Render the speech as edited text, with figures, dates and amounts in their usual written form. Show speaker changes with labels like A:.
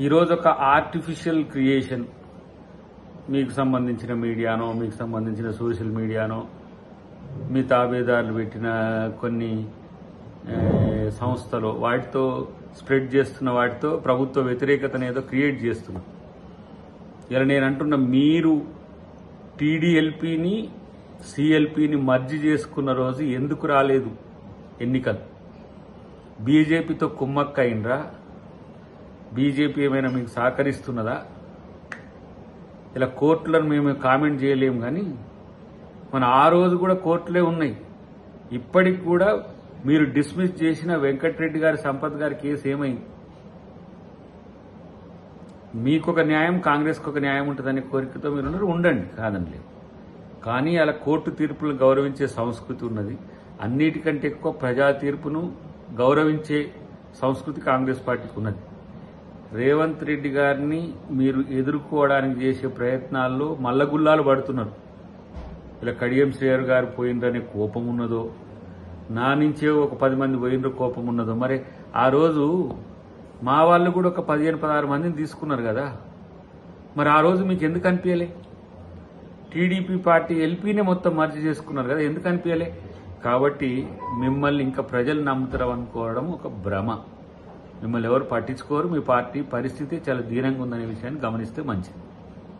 A: ఈరోజు ఒక artificial creation మీకు సంబంధించిన మీడియానో మీకు సంబంధించిన సోషల్ మీడియానో మీ తాబేదారులు పెట్టిన కొన్ని సంస్థలు వాటితో స్ప్రెడ్ చేస్తున్న వాటితో ప్రభుత్వ వ్యతిరేకతను ఏదో క్రియేట్ చేస్తున్నా. ఇలా నేను అంటున్న మీరు టీడీఎల్పీని సిఎల్పీని మర్జీ చేసుకున్న రోజు ఎందుకు రాలేదు ఎన్నికలు? బీజేపీతో కుమ్మక్క అయినరా? బీజేపీ ఏమైనా మీకు సహకరిస్తున్నదా? ఇలా కోర్టులను మేము కామెంట్ చేయలేము, కానీ మన ఆ రోజు కూడా కోర్టులే ఉన్నాయి. ఇప్పటికి కూడా మీరు డిస్మిస్ చేసిన వెంకటరెడ్డి గారి సంపత్ గారి కేసు ఏమైంది? మీకొక న్యాయం, కాంగ్రెస్కి ఒక న్యాయం ఉంటుందనే కోరికతో మీరు ఉండండి, కాదని లేదు. కానీ అలా కోర్టు తీర్పులను గౌరవించే సంస్కృతి ఉన్నది. అన్నిటికంటే ఎక్కువ ప్రజా తీర్పును గౌరవించే సంస్కృతి కాంగ్రెస్ పార్టీకి ఉన్నది. రేవంత్ రెడ్డి గారిని మీరు ఎదుర్కోవడానికి చేసే ప్రయత్నాల్లో మల్లగుల్లాలు పడుతున్నారు. ఇలా కడియం శ్రేయర్ గారు పోయిందనే కోపం ఉన్నదో, నా నుంచే ఒక 10 మంది పోయినరో కోపం ఉన్నదో. మరి ఆ రోజు మా వాళ్ళు కూడా ఒక 15-16 మందిని తీసుకున్నారు కదా, మరి ఆ రోజు మీకు ఎందుకు అనిపించలే? టీడీపీ పార్టీ ఎల్పీనే మొత్తం మర్జీ చేసుకున్నారు కదా, ఎందుకు అనిపించలే? కాబట్టి మిమ్మల్ని ఇంకా ప్రజలు నమ్ముతారు అనుకోవడం ఒక భ్రమ. మిమ్మల్ని ఎవరు పట్టించుకోరు. మీ పార్టీ పరిస్థితి చాలా దీనంగా ఉందనే విషయాన్ని గమనిస్తే మంచిది.